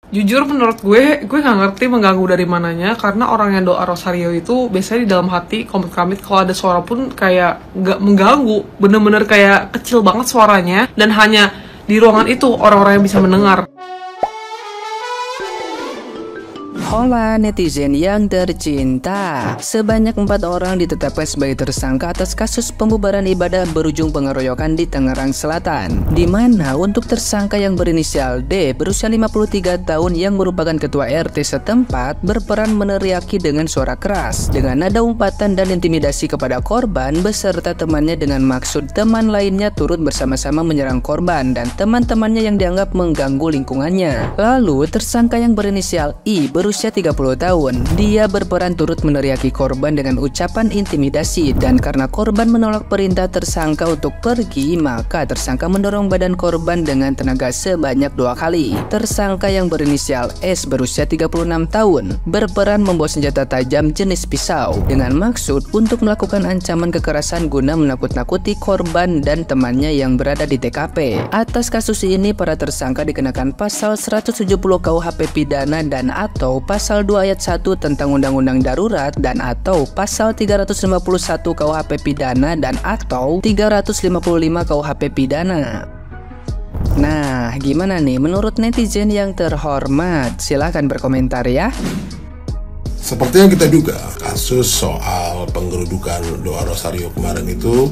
Jujur menurut gue nggak ngerti mengganggu dari mananya, karena orang yang doa rosario itu biasanya di dalam hati komit-komit, kalau ada suara pun kayak nggak mengganggu, bener-bener kayak kecil banget suaranya, dan hanya di ruangan itu orang-orang yang bisa mendengar. Hola netizen yang tercinta, sebanyak 4 orang ditetapkan sebagai tersangka atas kasus pembubaran ibadah berujung pengeroyokan di Tangerang Selatan, di mana untuk tersangka yang berinisial D berusia 53 tahun yang merupakan ketua RT setempat berperan meneriaki dengan suara keras dengan nada umpatan dan intimidasi kepada korban beserta temannya dengan maksud teman lainnya turut bersama-sama menyerang korban dan teman-temannya yang dianggap mengganggu lingkungannya. Lalu tersangka yang berinisial I berusia 30 tahun, dia berperan turut meneriaki korban dengan ucapan intimidasi, dan karena korban menolak perintah tersangka untuk pergi, maka tersangka mendorong badan korban dengan tenaga sebanyak 2 kali. Tersangka yang berinisial S berusia 36 tahun berperan membawa senjata tajam jenis pisau dengan maksud untuk melakukan ancaman kekerasan guna menakut-nakuti korban dan temannya yang berada di TKP. Atas kasus ini para tersangka dikenakan pasal 170 KUHP pidana dan atau pasal 2 ayat 1 tentang Undang-Undang Darurat dan atau pasal 351 KUHP pidana dan atau 355 KUHP pidana. Nah, gimana nih menurut netizen yang terhormat? Silahkan berkomentar ya. Seperti yang kita duga, kasus soal penggerudukan doa rosario kemarin itu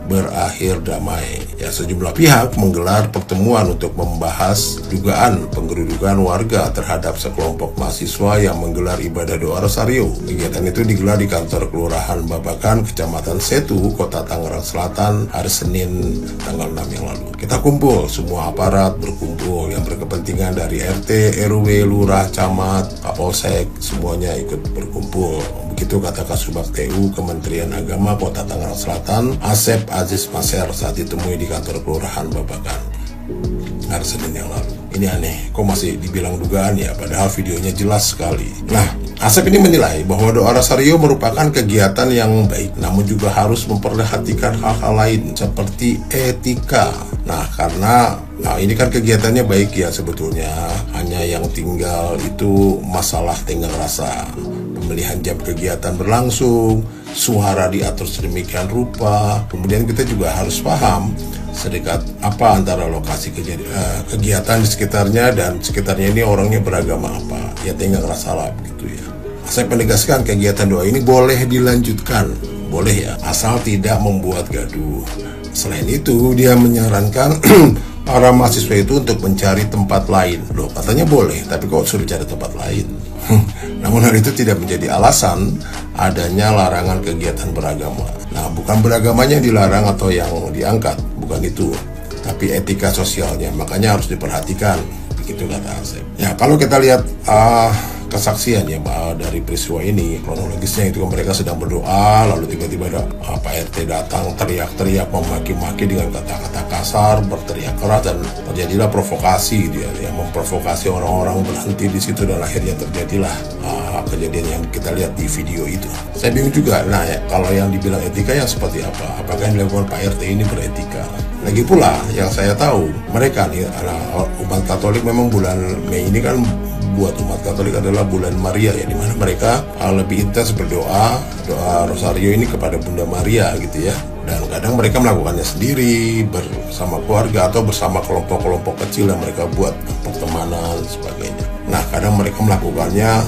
berakhir damai. Ya, sejumlah pihak menggelar pertemuan untuk membahas dugaan penggerudukan warga terhadap sekelompok mahasiswa yang menggelar ibadah doa rosario. Kegiatan itu digelar di kantor Kelurahan Babakan, Kecamatan Setu, Kota Tangerang Selatan, hari Senin tanggal 6 yang lalu. Kita kumpul, semua aparat berkumpul yang berkepentingan dari RT, RW, Lurah, Camat, Kapolsek, semuanya ikut berkumpul. Begitu kata Kasubag TU Kementerian Agama Kota Tangerang Selatan, Asep Aziz Maser saat ditemui di kantor Kelurahan Babakan hari Senin yang lalu. Ini aneh, kok masih dibilang dugaan ya, padahal videonya jelas sekali. Nah, Asep ini menilai bahwa doa rosario merupakan kegiatan yang baik, namun juga harus memperhatikan hal-hal lain seperti etika. Nah, karena ini kan kegiatannya baik ya sebetulnya, hanya yang tinggal itu masalah tenggang rasa. Pemilihan jam kegiatan berlangsung, suara diatur sedemikian rupa. Kemudian kita juga harus paham sedekat apa antara lokasi kegiatan di sekitarnya dan sekitarnya ini orangnya beragama apa. Ya tinggal rasa lah begitu ya. Saya menegaskan kegiatan doa ini boleh dilanjutkan, boleh ya, asal tidak membuat gaduh. Selain itu, dia menyarankan para mahasiswa itu untuk mencari tempat lain. Loh, katanya boleh, tapi kok suruh cari tempat lain? Namun hal itu tidak menjadi alasan adanya larangan kegiatan beragama. Nah, bukan beragamanya yang dilarang atau yang diangkat, bukan itu, tapi etika sosialnya, makanya harus diperhatikan, begitu kata Asep. Ya, kalau kita lihat kesaksian ya dari peristiwa ini, kronologisnya itu mereka sedang berdoa, lalu tiba-tiba ada Pak RT datang teriak-teriak memaki-maki dengan kata-kata kasar, berteriak keras, dan terjadilah provokasi dia yang memprovokasi orang-orang berhenti di situ, dan akhirnya terjadilah kejadian yang kita lihat di video itu. Saya bingung juga, nah ya, kalau yang dibilang etika yang seperti apa? Apakah yang dilakukan Pak RT ini beretika? Lagi pula yang saya tahu, mereka nih umat Katolik memang bulan Mei ini kan buat umat Katolik adalah bulan Maria ya, dimana mereka lebih intens berdoa, doa rosario ini kepada Bunda Maria gitu ya. Dan kadang mereka melakukannya sendiri, bersama keluarga atau bersama kelompok-kelompok kecil yang mereka buat, pertemanan dan sebagainya. Nah, kadang mereka melakukannya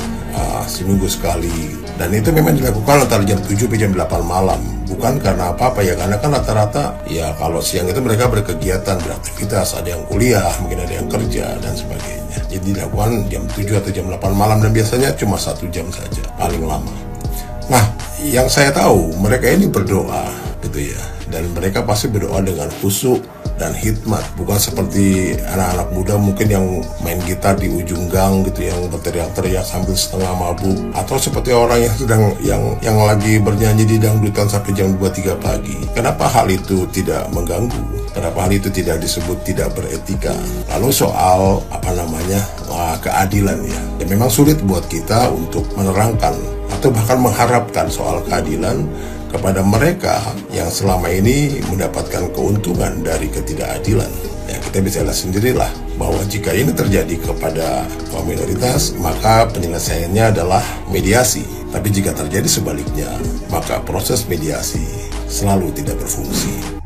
seminggu sekali, dan itu memang dilakukan antara jam 7 sampai jam 8 malam. Bukan karena apa-apa ya, karena kan rata-rata ya kalau siang itu mereka berkegiatan, beraktivitas, ada yang kuliah, mungkin ada yang kerja dan sebagainya. Jadi dilakukan jam 7 atau jam 8 malam, dan biasanya cuma 1 jam saja paling lama. Nah, yang saya tahu mereka ini berdoa gitu ya, dan mereka pasti berdoa dengan khusyuk dan hikmat, bukan seperti anak-anak muda mungkin yang main gitar di ujung gang gitu, yang berteriak-teriak sambil setengah mabuk, atau seperti orang yang sedang yang lagi bernyanyi di dangdutan sampai jam 2-3 pagi. Kenapa hal itu tidak mengganggu? Kenapa hal itu tidak disebut tidak beretika? Lalu soal keadilan ya, memang sulit buat kita untuk menerangkan atau bahkan mengharapkan soal keadilan kepada mereka yang selama ini mendapatkan keuntungan dari ketidakadilan. Ya, kita bisa lihat sendirilah bahwa jika ini terjadi kepada kaum minoritas, maka penyelesaiannya adalah mediasi. Tapi jika terjadi sebaliknya, maka proses mediasi selalu tidak berfungsi.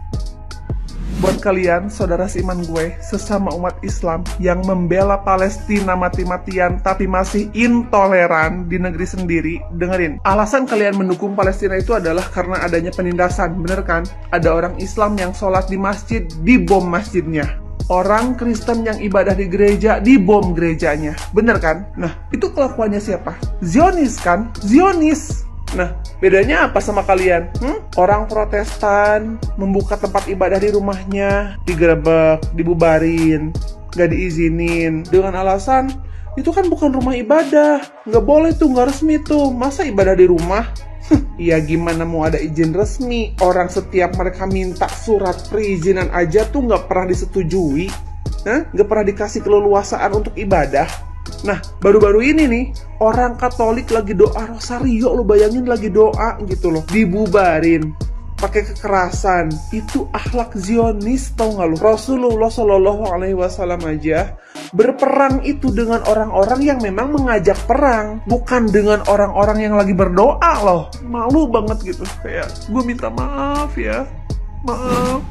Buat kalian, saudara seiman gue, sesama umat Islam yang membela Palestina mati-matian tapi masih intoleran di negeri sendiri, dengerin. Alasan kalian mendukung Palestina itu adalah karena adanya penindasan, bener kan? Ada orang Islam yang sholat di masjid, dibom masjidnya. Orang Kristen yang ibadah di gereja, dibom gerejanya. Bener kan? Nah, itu kelakuannya siapa? Zionis kan? Zionis! Nah, bedanya apa sama kalian? Orang Protestan membuka tempat ibadah di rumahnya, digerebek, dibubarin, gak diizinin, dengan alasan itu kan bukan rumah ibadah, nggak boleh tuh, nggak resmi tuh, masa ibadah di rumah? Ya gimana mau ada izin resmi? Orang setiap mereka minta surat perizinan aja tuh nggak pernah disetujui, nggak pernah dikasih keleluasaan untuk ibadah. Nah, baru-baru ini nih, orang Katolik lagi doa rosario, lo bayangin lagi doa gitu loh, dibubarin, pakai kekerasan. Itu akhlak Zionis, tau gak lo? Rasulullah SAW aja berperang itu dengan orang-orang yang memang mengajak perang, bukan dengan orang-orang yang lagi berdoa loh. Malu banget gitu, kayak gue minta maaf ya, maaf.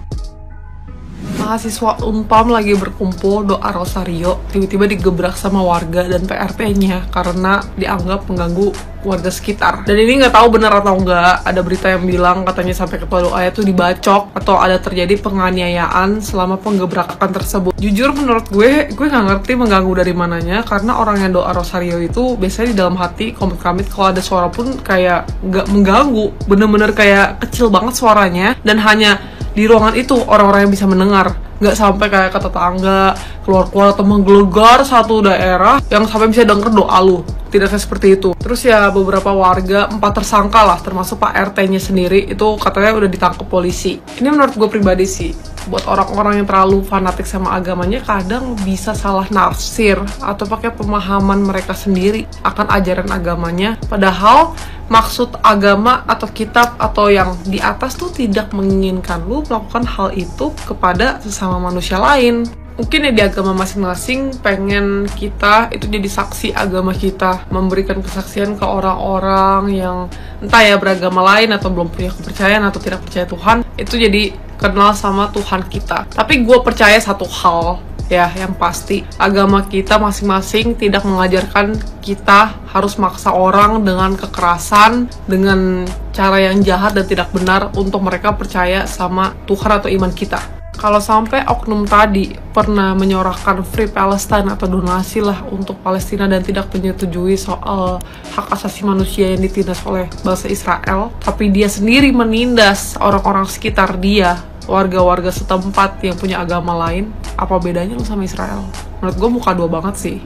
Mahasiswa Unpam lagi berkumpul doa rosario, tiba-tiba digebrak sama warga dan PRT-nya karena dianggap mengganggu warga sekitar. Dan ini nggak tahu benar atau nggak, ada berita yang bilang katanya sampai ketua doanya tuh dibacok atau ada terjadi penganiayaan selama penggebrakan tersebut. Jujur menurut gue nggak ngerti mengganggu dari mananya, karena orang yang doa rosario itu biasanya di dalam hati komit-komit, kalau ada suara pun kayak nggak mengganggu, bener-bener kayak kecil banget suaranya, dan hanya di ruangan itu orang-orang yang bisa mendengar, nggak sampai kayak ke tetangga, keluar-keluar atau menggelegar satu daerah yang sampai bisa denger doa lu. Tidak kayak seperti itu. Terus ya beberapa warga, 4 tersangka lah, termasuk Pak RT-nya sendiri, itu katanya udah ditangkap polisi. Ini menurut gue pribadi sih, buat orang-orang yang terlalu fanatik sama agamanya, kadang bisa salah nafsir atau pakai pemahaman mereka sendiri akan ajaran agamanya. Padahal maksud agama atau kitab atau yang di atas tuh tidak menginginkan lu melakukan hal itu kepada sesama manusia lain. Mungkin ya di agama masing-masing pengen kita itu jadi saksi agama kita, memberikan kesaksian ke orang-orang yang entah ya beragama lain atau belum punya kepercayaan atau tidak percaya Tuhan, itu jadi kenal sama Tuhan kita. Tapi gue percaya satu hal ya, yang pasti agama kita masing-masing tidak mengajarkan kita harus maksa orang dengan kekerasan, dengan cara yang jahat dan tidak benar untuk mereka percaya sama Tuhan atau iman kita. Kalau sampai oknum tadi pernah menyorakan Free Palestine atau donasi lah untuk Palestina dan tidak menyetujui soal hak asasi manusia yang ditindas oleh bangsa Israel, tapi dia sendiri menindas orang-orang sekitar dia, warga-warga setempat yang punya agama lain, apa bedanya lu sama Israel? Menurut gue muka dua banget sih.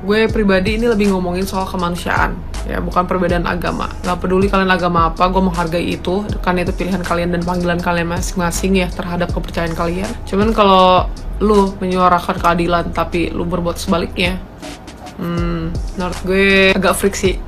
Gue pribadi ini lebih ngomongin soal kemanusiaan, ya bukan perbedaan agama. Gak peduli kalian agama apa, gue menghargai itu, karena itu pilihan kalian dan panggilan kalian masing-masing ya terhadap kepercayaan kalian. Cuman kalau lu menyuarakan keadilan tapi lu berbuat sebaliknya, menurut gue agak freak sih.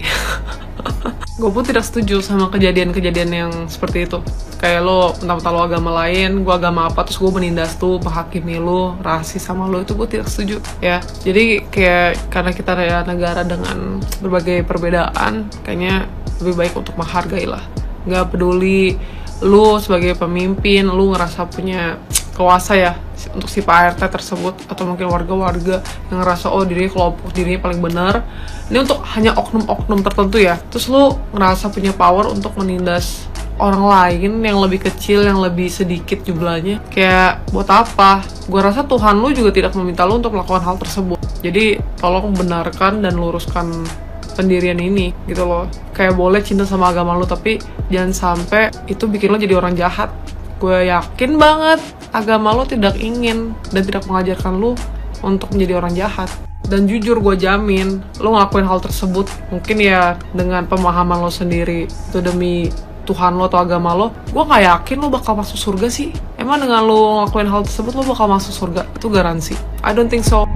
Gue pun tidak setuju sama kejadian-kejadian yang seperti itu. Kayak lo, mentang-mentang lo agama lain, gue agama apa, terus gue menindas tuh, menghakimi lo, rasis sama lo, itu gue tidak setuju ya. Jadi kayak karena kita adalah negara dengan berbagai perbedaan, kayaknya lebih baik untuk menghargai lah. Gak peduli lo sebagai pemimpin, lo ngerasa punya kuasa ya untuk si Pak RT tersebut, atau mungkin warga-warga yang ngerasa oh dirinya kelompok dirinya paling benar. Ini untuk hanya oknum-oknum tertentu ya. Terus lu ngerasa punya power untuk menindas orang lain yang lebih kecil, yang lebih sedikit jumlahnya. Kayak buat apa? Gue rasa Tuhan lu juga tidak meminta lu untuk melakukan hal tersebut. Jadi tolong benarkan dan luruskan pendirian ini gitu loh. Kayak boleh cinta sama agama lu, tapi jangan sampai itu bikin lo jadi orang jahat. Gue yakin banget agama lo tidak ingin dan tidak mengajarkan lo untuk menjadi orang jahat. Dan jujur gue jamin lo ngelakuin hal tersebut mungkin ya dengan pemahaman lo sendiri, itu demi Tuhan lo atau agama lo. Gue gak yakin lo bakal masuk surga sih. Emang dengan lo ngelakuin hal tersebut lo bakal masuk surga? Itu garansi. I don't think so.